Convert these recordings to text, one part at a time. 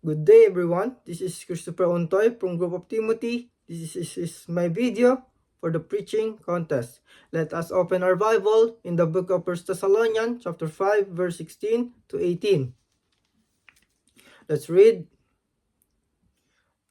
Good day everyone, this is Christopher Ontoy from Group of Timothy. This is my video for the preaching contest. Let us open our Bible in the book of 1 Thessalonians chapter 5 verse 16 to 18. Let's read.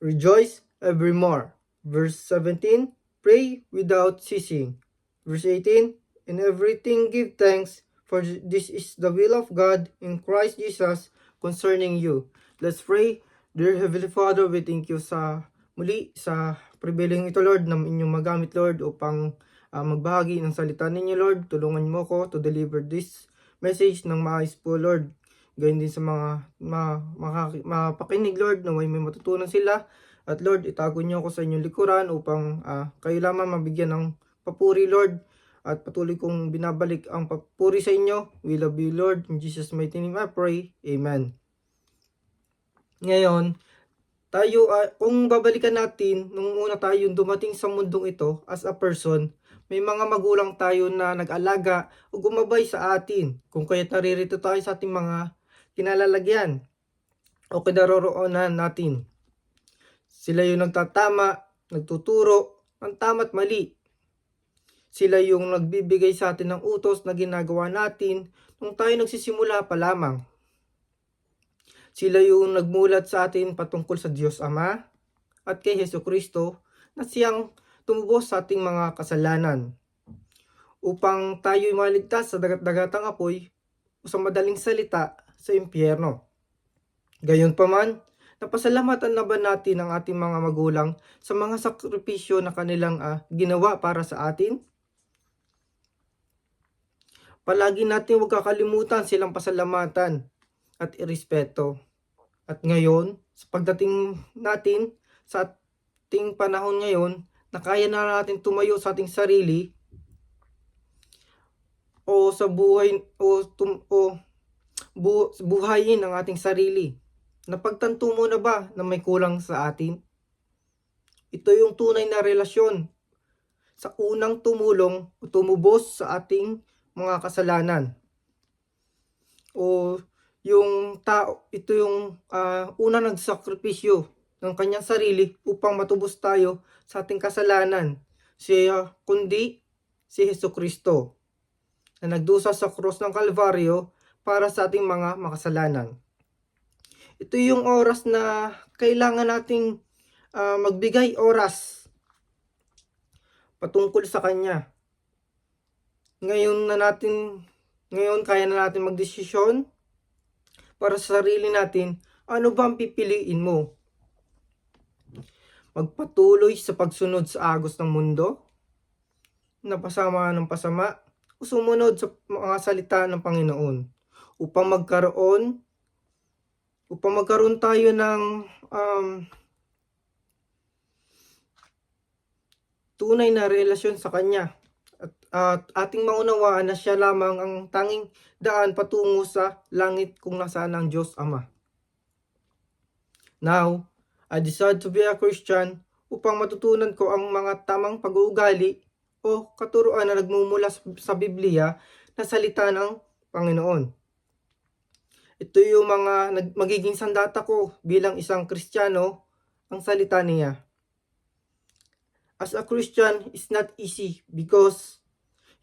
Rejoice evermore. Verse 17, pray without ceasing. Verse 18, in everything give thanks, for this is the will of God in Christ Jesus concerning you. Let's pray. Dear Heavenly Father, we thank you sa muli sa pribileheng ito, Lord, na inyong magamit, Lord, upang magbahagi ng salita ninyo, Lord. Tulungan mo ko to deliver this message ng maayos po, Lord. Gayun din sa mga mapakinig, Lord, na may matutunan sila. At Lord, itago niyo ako sa inyong likuran upang kayo lamang mabigyan ng papuri, Lord. At patuloy kong binabalik ang papuri sa inyo. We love you, Lord. In Jesus' mighty name I pray. Amen. Ngayon, tayo, kung babalikan natin, nung una tayong dumating sa mundong ito as a person, may mga magulang tayo na nag-alaga o gumabay sa atin. Kung kaya't naririto tayo sa ating mga kinalalagyan o kinaroroonan natin. Sila yung nagtatama, nagtuturo ng tama't mali. Sila yung nagbibigay sa atin ng utos na ginagawa natin nung tayo nagsisimula pa lamang. Sila yung nagmulat sa atin patungkol sa Diyos Ama at kay Jesucristo na siyang tumubos sa ating mga kasalanan upang tayo'y maligtas sa dagat-dagatang apoy o sa madaling salita sa impyerno. Gayunpaman, napasalamatan na ba natin ang ating mga magulang sa mga sakripisyo na kanilang ginawa para sa atin? Palagi natin huwag kakalimutan silang pasalamatan at irespeto. At ngayon, sa pagdating natin sa ating panahon ngayon, na kaya na natin tumayo sa ating sarili o sa buhay buhayin ang ating sarili. Napagtanto mo na ba na may kulang sa atin? Ito yung tunay na relasyon sa unang tumulong o tumubos sa ating mga kasalanan. O yung tao, ito yung una nagsakripisyo ng kanyang sarili upang matubos tayo sa ating kasalanan. Kundi si Jesucristo na nagdusa sa krus ng Kalbaryo para sa ating mga makasalanan. Ito yung oras na kailangan nating magbigay oras patungkol sa Kanya. Ngayon kaya na natin magdesisyon para sa sarili natin, ano ba ang pipiliin mo? Magpatuloy sa pagsunod sa agos ng mundo, na pasama ng pasama, o sumunod sa mga salita ng Panginoon upang magkaroon tayo ng tunay na relasyon sa Kanya at ating maunawaan na siya lamang ang tanging daan patungo sa langit kung nasaan ang Diyos Ama. Now, I decided to be a Christian upang matutunan ko ang mga tamang pag-uugali o katuruan na nagmumula sa Biblia na salita ng Panginoon. Ito yung mga magiging sandata ko bilang isang Kristiyano, ang salita niya. As a Christian, it's not easy because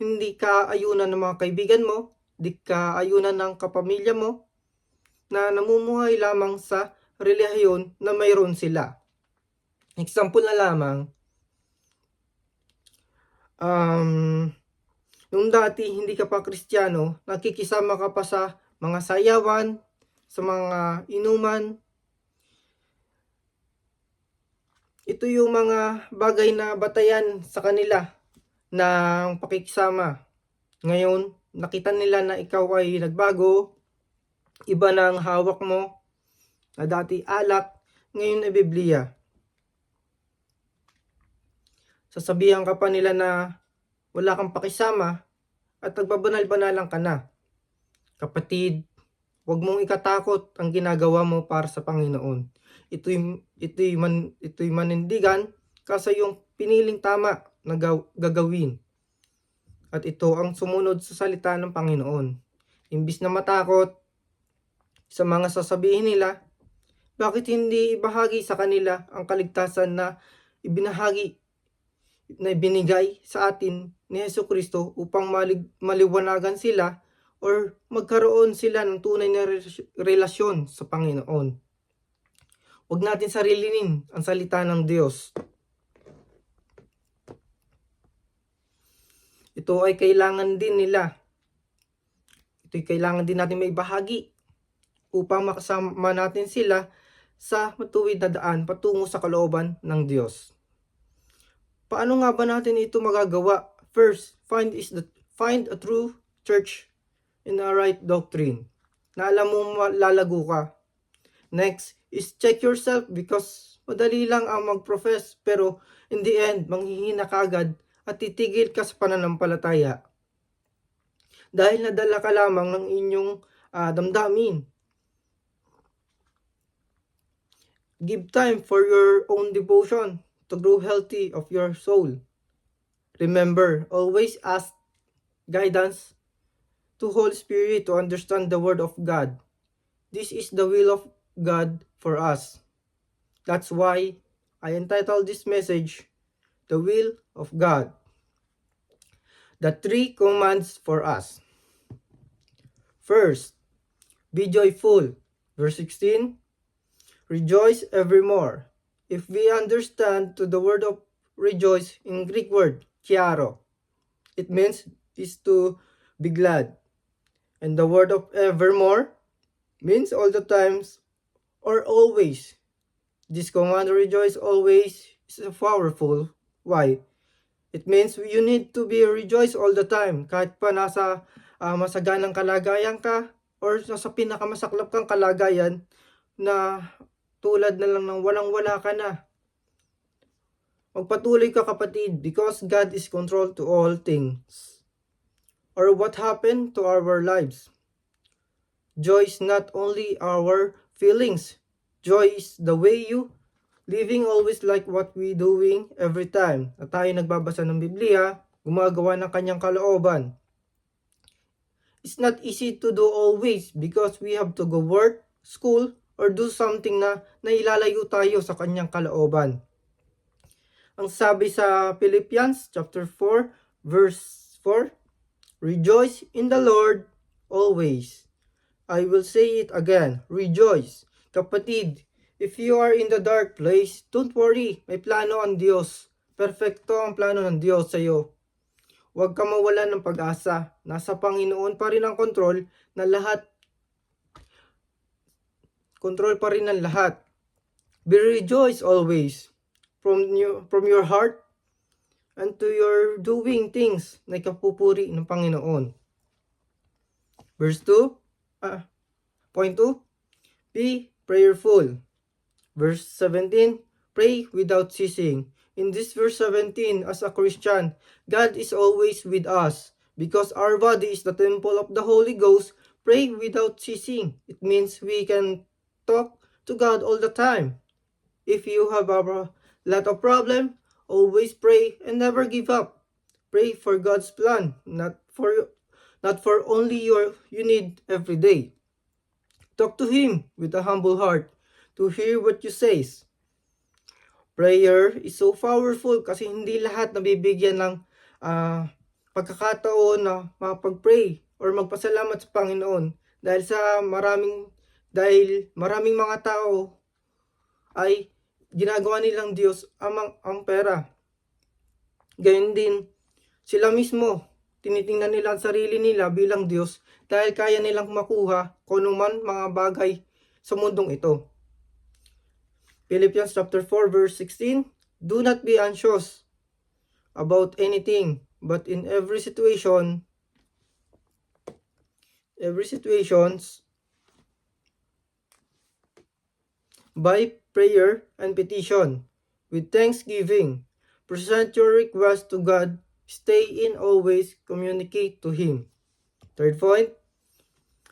hindi ka ayunan ng mga kaibigan mo, di ka ayunan ng kapamilya mo na namumuhay lamang sa relihiyon na mayroon sila. Example na lamang, nung dati hindi ka pa Kristiyano, nakikisama ka pa sa mga sayawan, sa mga inuman. Ito yung mga bagay na batayan sa kanila ng pakikisama. Ngayon, nakita nila na ikaw ay nagbago, iba na ang hawak mo, na dati alak, ngayon ay Biblia. Sasabihan ka pa nila na wala kang pakisama at nagbabanal-banalan ka na. Kapatid, huwag mong ikatakot ang ginagawa mo para sa Panginoon. Ito'y manindigan kasi yung piniling tama na gagawin. At ito ang sumunod sa salita ng Panginoon. Imbis na matakot sa mga sasabihin nila, Bakit hindi ibahagi sa kanila ang kaligtasan na ibinigay sa atin ni Hesukristo upang maliwanagan sila or magkaroon sila ng tunay na relasyon sa Panginoon? Huwag natin sarilinin ang salita ng Diyos. Ito ay kailangan din nila. Ito ay kailangan din natin maibahagi upang makasama natin sila sa matuwid na daan patungo sa kalooban ng Diyos. Paano nga ba natin ito magagawa? First, find a true church in a right doctrine, na alam mo lalago ka. Next is check yourself, because madali lang ang mag-profess pero in the end manghihina ka agad at titigil ka sa pananampalataya dahil nadala ka lamang ng inyong damdamin. Give time for your own devotion to grow healthy of your soul. Remember, always ask guidance to Holy Spirit to understand the Word of God. This is the will of God for us. That's why I entitled this message, The Will of God. The 3 commands for us. First, be joyful. Verse 16, rejoice evermore. If we understand to the word of rejoice in Greek word, chiaro, it means is to be glad. And the word of evermore means all the times or always. This command, rejoice always, is powerful. Why? It means you need to be rejoice all the time. Kahit pa nasa masaganang kalagayan ka or nasa pinakamasaklap kang kalagayan na tulad na lang ng walang-wala ka na. Magpatuloy ka, kapatid, because God is control to all things. Or what happened to our lives? Joy is not only our feelings. Joy is the way you living always like what we doing every time na tayo nagbabasa ng Biblia, gumagawa ng kanyang kalooban. It's not easy to do always because we have to go work, school, or do something na nailalayo tayo sa kanyang kalooban. Ang sabi sa Philippians chapter 4 verse 4, rejoice in the Lord always. I will say it again, rejoice. Kapatid, if you are in the dark place, don't worry, may plano ang Diyos. Perfecto ang plano ng Diyos sa iyo. Huwag ka mawalan ng pag-asa. Nasa Panginoon pa rin ang kontrol na lahat. Kontrol pa rin ang lahat. Be rejoice always from your heart and to your doing things na ikapupuri ng Panginoon. Verse 2, point 2, be prayerful. Verse 17, pray without ceasing. In this verse 17, as a Christian, God is always with us. Because our body is the temple of the Holy Ghost, pray without ceasing. It means we can talk to God all the time. If you have a lot of problem, always pray and never give up. Pray for God's plan, not for only you need every day. Talk to Him with a humble heart to hear what you say. Prayer is so powerful kasi hindi lahat nabibigyan ng pagkakataon na mapag-pray or magpasalamat sa Panginoon dahil maraming mga tao ay ginagawa nilang Diyos ang pera. Gayun din, sila mismo tinitingnan nila ang sarili nila bilang Diyos dahil kaya nilang makuha kung anuman mga bagay sa mundong ito. Philippians chapter 4 verse 16, do not be anxious about anything, but in every situations, by prayer and petition, with thanksgiving, present your request to God, stay in always communicate to Him. Third point,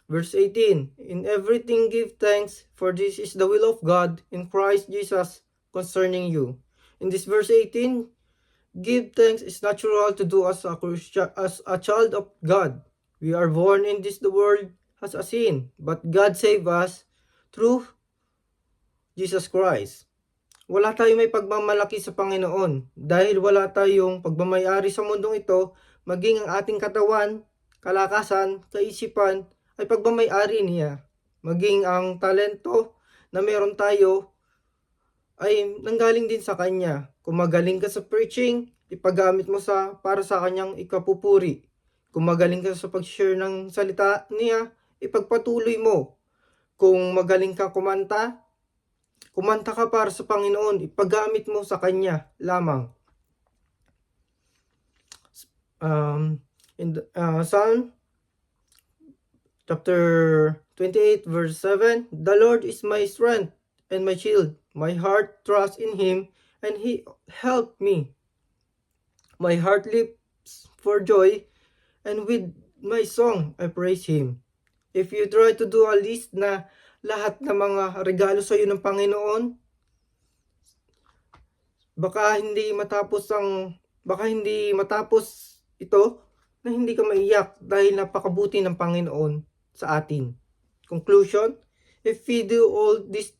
verse 18, in everything give thanks, for this is the will of God in Christ Jesus concerning you. In this verse 18, give thanks is natural to do as a child of God. We are born in this world as a sin, but God saved us through Jesus Christ. Wala tayong may pagmamalaki sa Panginoon dahil wala tayong pagmamayari sa mundong ito, maging ang ating katawan, kalakasan, kaisipan ay pagmamayari niya. Maging ang talento na meron tayo ay nanggaling din sa Kanya. Kung magaling ka sa preaching, ipagamit mo para sa Kanyang ikapupuri. Kung magaling ka sa pag-share ng salita niya, ipagpatuloy mo. Kung magaling ka kumanta ka para sa Panginoon, ipagamit mo sa Kanya lamang. Psalm chapter 28 verse 7, The Lord is my strength and my shield. My heart trusts in Him, and He helped me. My heart leaps for joy, and with my song I praise Him. If you try to do a list na lahat ng mga regalo sa iyo ng Panginoon, baka hindi matapos ito na hindi ka maiyak dahil napakabuti ng Panginoon sa atin. Conclusion, if we do all this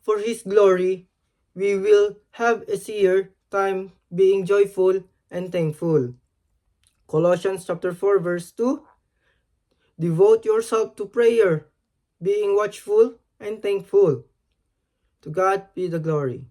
for His glory, we will have a easier time being joyful and thankful. Colossians chapter 4 verse 2, devote yourself to prayer, being watchful and thankful. To God be the glory.